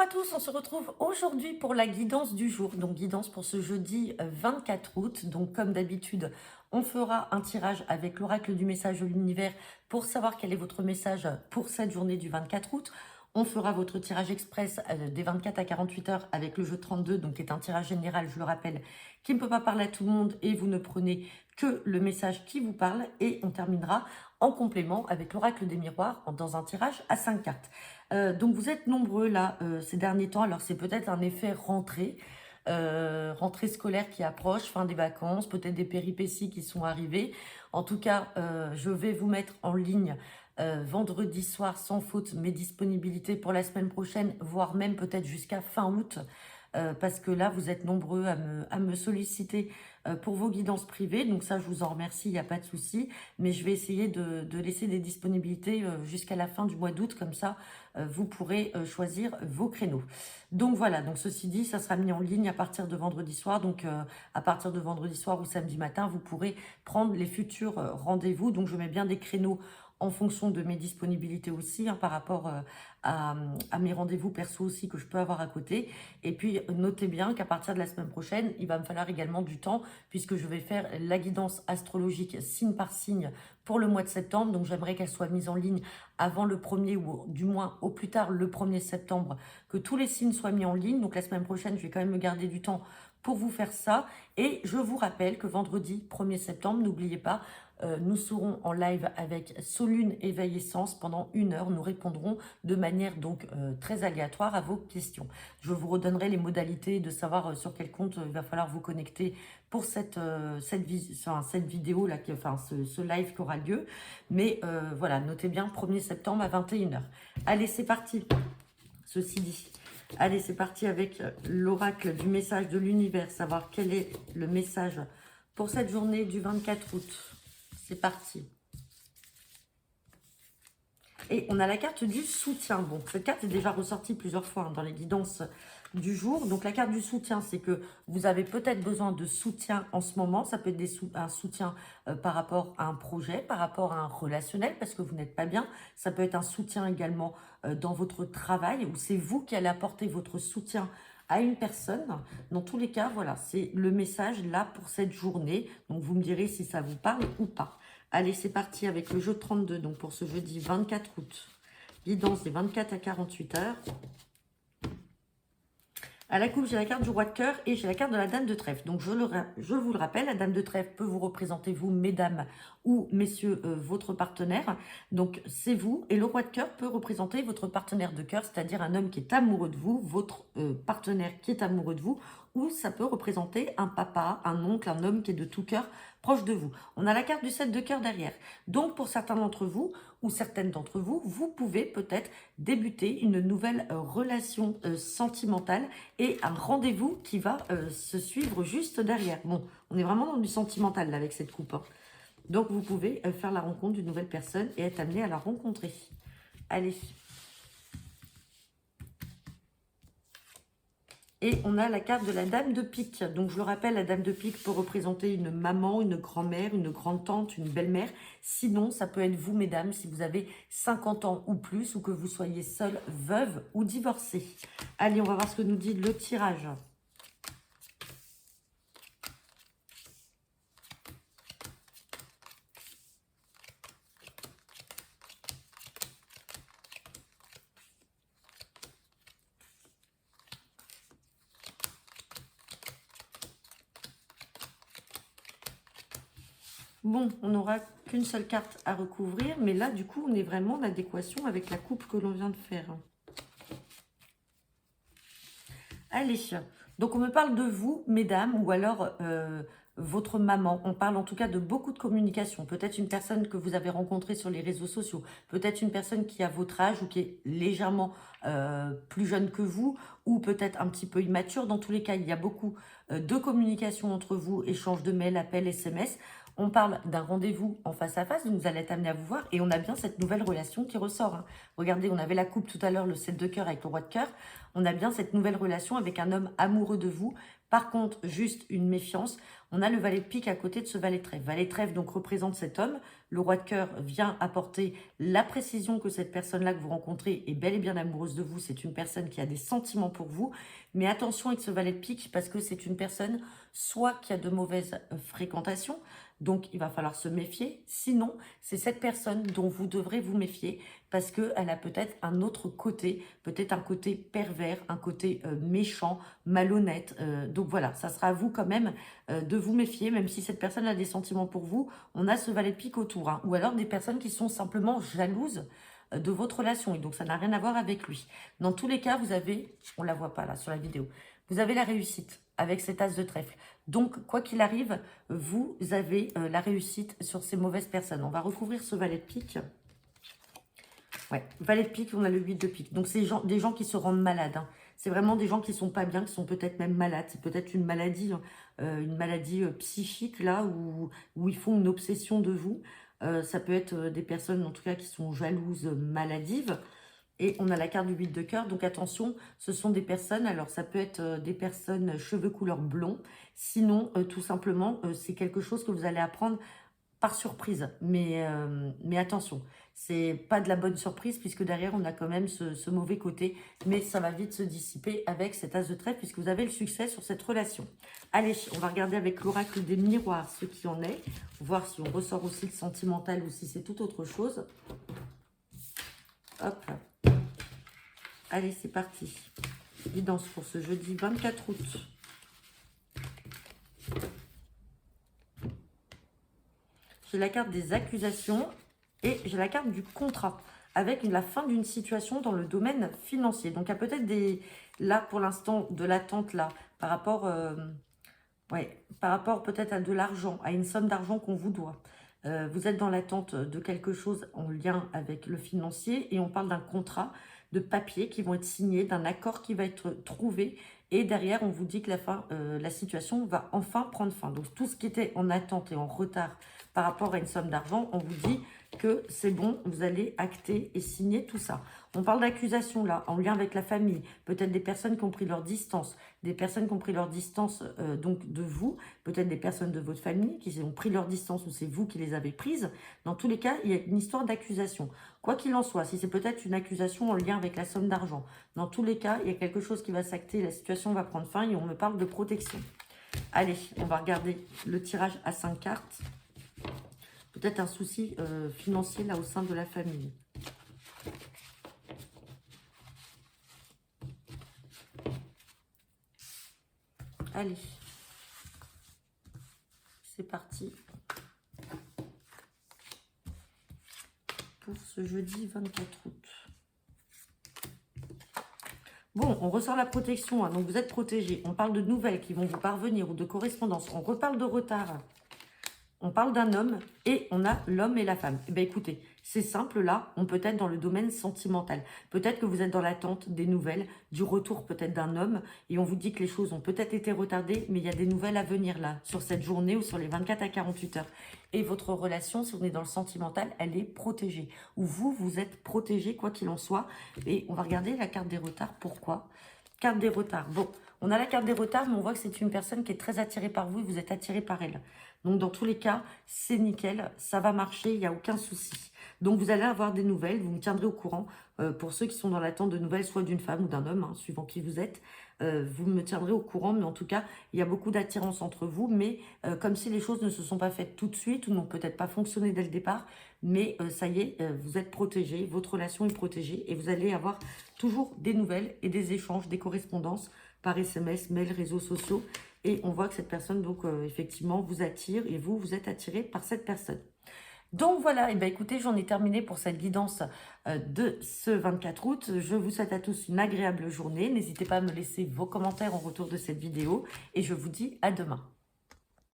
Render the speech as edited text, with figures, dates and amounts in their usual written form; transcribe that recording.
à tous, on se retrouve aujourd'hui pour la guidance du jour. Donc guidance pour ce jeudi 24 août. Donc comme d'habitude, on fera un tirage avec l'oracle du message de l'univers pour savoir quel est votre message pour cette journée du 24 août. On fera votre tirage express des 24 à 48 heures avec le jeu 32, donc qui est un tirage général, je le rappelle, qui ne peut pas parler à tout le monde et vous ne prenez que le message qui vous parle. Et on terminera en complément avec l'oracle des miroirs dans un tirage à 5 cartes. Donc vous êtes nombreux là ces derniers temps, alors c'est peut-être un effet rentrée scolaire qui approche, fin des vacances, peut-être des péripéties qui sont arrivées. En tout cas, je vais vous mettre en ligne vendredi soir sans faute mes disponibilités pour la semaine prochaine, voire même peut-être jusqu'à fin août. Parce que là, vous êtes nombreux à me solliciter pour vos guidances privées. Donc ça, je vous en remercie, il n'y a pas de souci. Mais je vais essayer de laisser des disponibilités jusqu'à la fin du mois d'août. Comme ça, vous pourrez choisir vos créneaux. Donc voilà, donc ceci dit, ça sera mis en ligne à partir de vendredi soir. Donc à partir de vendredi soir ou samedi matin, vous pourrez prendre les futurs rendez-vous. Donc je mets bien des créneaux en fonction de mes disponibilités aussi, par rapport à mes rendez-vous perso aussi que je peux avoir à côté. Et puis, notez bien qu'à partir de la semaine prochaine, il va me falloir également du temps puisque je vais faire la guidance astrologique signe par signe pour le mois de septembre. Donc, j'aimerais qu'elle soit mise en ligne avant le 1er ou du moins au plus tard le 1er septembre, que tous les signes soient mis en ligne. Donc, la semaine prochaine, je vais quand même me garder du temps pour vous faire ça. Et je vous rappelle que vendredi 1er septembre, n'oubliez pas, nous serons en live avec Solune Éveil Essence pendant 1 heure. Nous répondrons de manière donc très aléatoire à vos questions. Je vous redonnerai les modalités de savoir sur quel compte il va falloir vous connecter pour cette vidéo là, ce live qui aura lieu. Mais voilà, notez bien 1er septembre à 21 h. Allez, c'est parti. Ceci dit, allez, c'est parti avec l'oracle du message de l'univers, savoir quel est le message pour cette journée du 24 août. C'est parti. Et on a la carte du soutien. Bon, cette carte est déjà ressortie plusieurs fois dans les guidances du jour. Donc, la carte du soutien, c'est que vous avez peut-être besoin de soutien en ce moment. Ça peut être un soutien par rapport à un projet, par rapport à un relationnel, parce que vous n'êtes pas bien. Ça peut être un soutien également dans votre travail, où c'est vous qui allez apporter votre soutien à une personne. Dans tous les cas, voilà, c'est le message là pour cette journée. Donc, vous me direz si ça vous parle ou pas. Allez, c'est parti avec le jeu 32, donc pour ce jeudi 24 août. Guidance des 24 à 48 heures. À la coupe, j'ai la carte du roi de cœur et j'ai la carte de la dame de trèfle. Donc, je vous le rappelle, la dame de trèfle peut vous représenter, vous, mesdames ou messieurs, votre partenaire. Donc, c'est vous. Et le roi de cœur peut représenter votre partenaire de cœur, c'est-à-dire un homme qui est amoureux de vous, votre partenaire qui est amoureux de vous. Ou ça peut représenter un papa, un oncle, un homme qui est de tout cœur proche de vous. On a la carte du 7 de cœur derrière. Donc, pour certains d'entre vous ou certaines d'entre vous, vous pouvez peut-être débuter une nouvelle relation sentimentale et un rendez-vous qui va se suivre juste derrière. Bon, on est vraiment dans du sentimental là, avec cette coupe. Donc, vous pouvez faire la rencontre d'une nouvelle personne et être amené à la rencontrer. Allez. Et on a la carte de la dame de pique. Donc, je le rappelle, la dame de pique peut représenter une maman, une grand-mère, une grande-tante, une belle-mère. Sinon, ça peut être vous, mesdames, si vous avez 50 ans ou plus, ou que vous soyez seule, veuve ou divorcée. Allez, on va voir ce que nous dit le tirage. Bon, on n'aura qu'une seule carte à recouvrir, mais là, du coup, on est vraiment en adéquation avec la coupe que l'on vient de faire. Allez, donc on me parle de vous, mesdames, ou alors votre maman. On parle en tout cas de beaucoup de communication. Peut-être une personne que vous avez rencontrée sur les réseaux sociaux. Peut-être une personne qui a votre âge ou qui est légèrement plus jeune que vous, ou peut-être un petit peu immature. Dans tous les cas, il y a beaucoup de communication entre vous, échange de mails, appels, SMS. On parle d'un rendez-vous en face à face, donc vous allez être amené à vous voir. Et on a bien cette nouvelle relation qui ressort. Regardez, on avait la coupe tout à l'heure, le 7 de cœur avec le roi de cœur. On a bien cette nouvelle relation avec un homme amoureux de vous. Par contre, juste une méfiance. On a le valet de pique à côté de ce valet de trèfle. Valet de trèfle donc représente cet homme. Le roi de cœur vient apporter la précision que cette personne-là que vous rencontrez est bel et bien amoureuse de vous. C'est une personne qui a des sentiments pour vous. Mais attention avec ce valet de pique parce que c'est une personne soit qui a de mauvaises fréquentations, donc il va falloir se méfier. Sinon, c'est cette personne dont vous devrez vous méfier parce qu'elle a peut-être un autre côté, peut-être un côté pervers, un côté méchant, malhonnête. Donc voilà, ça sera à vous quand même de vous méfier, même si cette personne a des sentiments pour vous. On a ce valet de pique autour, hein. Ou alors des personnes qui sont simplement jalouses de votre relation. Et donc, ça n'a rien à voir avec lui. Dans tous les cas, vous avez, on ne la voit pas là sur la vidéo, vous avez la réussite avec cet as de trèfle. Donc, quoi qu'il arrive, vous avez la réussite sur ces mauvaises personnes. On va recouvrir ce valet de pique. Ouais, valet de pique, on a le 8 de pique. Donc, c'est des gens qui se rendent malades, hein. C'est vraiment des gens qui sont pas bien, qui sont peut-être même malades. C'est peut-être une maladie psychique, là, où ils font une obsession de vous. Ça peut être des personnes, en tout cas, qui sont jalouses, maladives. Et on a la carte du 8 de cœur, donc attention, ce sont des personnes, alors ça peut être des personnes cheveux couleur blond, sinon tout simplement c'est quelque chose que vous allez apprendre par surprise, mais attention, c'est pas de la bonne surprise puisque derrière on a quand même ce mauvais côté, mais ça va vite se dissiper avec cet as de trèfle puisque vous avez le succès sur cette relation. Allez, on va regarder avec l'oracle des miroirs ce qui en est, voir si on ressort aussi le sentimental ou si c'est tout autre chose. Hop. Allez, c'est parti. Guidance pour ce jeudi 24 août. J'ai la carte des accusations et j'ai la carte du contrat avec la fin d'une situation dans le domaine financier. Donc, il y a peut-être là, pour l'instant, de l'attente là par rapport, par rapport peut-être à de l'argent, à une somme d'argent qu'on vous doit. Vous êtes dans l'attente de quelque chose en lien avec le financier et on parle d'un contrat de papiers qui vont être signés, d'un accord qui va être trouvé et derrière on vous dit que la situation va enfin prendre fin. Donc tout ce qui était en attente et en retard par rapport à une somme d'argent, on vous dit que c'est bon, vous allez acter et signer tout ça. On parle d'accusation là, en lien avec la famille, peut-être des personnes qui ont pris leur distance, des personnes qui ont pris leur distance donc de vous, peut-être des personnes de votre famille qui ont pris leur distance ou c'est vous qui les avez prises. Dans tous les cas, il y a une histoire d'accusation. Quoi qu'il en soit, si c'est peut-être une accusation en lien avec la somme d'argent, dans tous les cas, il y a quelque chose qui va s'acter, la situation va prendre fin et on me parle de protection. Allez, on va regarder le tirage à 5 cartes. Peut-être un souci financier là au sein de la famille. Allez, c'est parti pour ce jeudi 24 août. Bon, on ressort la protection, hein, donc vous êtes protégé. On parle de nouvelles qui vont vous parvenir ou de correspondance. On reparle de retard. On parle d'un homme et on a l'homme et la femme. Eh bien, écoutez, c'est simple là, on peut être dans le domaine sentimental. Peut-être que vous êtes dans l'attente des nouvelles, du retour peut-être d'un homme et on vous dit que les choses ont peut-être été retardées, mais il y a des nouvelles à venir là, sur cette journée ou sur les 24 à 48 heures. Et votre relation, si on est dans le sentimental, elle est protégée. Ou vous êtes protégé quoi qu'il en soit. Et on va regarder la carte des retards. Pourquoi ? Carte des retards. Bon, on a la carte des retards, mais on voit que c'est une personne qui est très attirée par vous et vous êtes attiré par elle. Donc, dans tous les cas, c'est nickel, ça va marcher, il n'y a aucun souci. Donc, vous allez avoir des nouvelles, vous me tiendrez au courant. Pour ceux qui sont dans l'attente de nouvelles, soit d'une femme ou d'un homme, hein, suivant qui vous êtes, vous me tiendrez au courant. Mais en tout cas, il y a beaucoup d'attirance entre vous, mais comme si les choses ne se sont pas faites tout de suite ou n'ont peut-être pas fonctionné dès le départ. Mais ça y est, vous êtes protégé, votre relation est protégée et vous allez avoir toujours des nouvelles et des échanges, des correspondances par SMS, mail, réseaux sociaux. Et on voit que cette personne, donc, effectivement, vous attire et vous êtes attiré par cette personne. Donc voilà, et bien écoutez, j'en ai terminé pour cette guidance de ce 24 août. Je vous souhaite à tous une agréable journée. N'hésitez pas à me laisser vos commentaires en retour de cette vidéo et je vous dis à demain.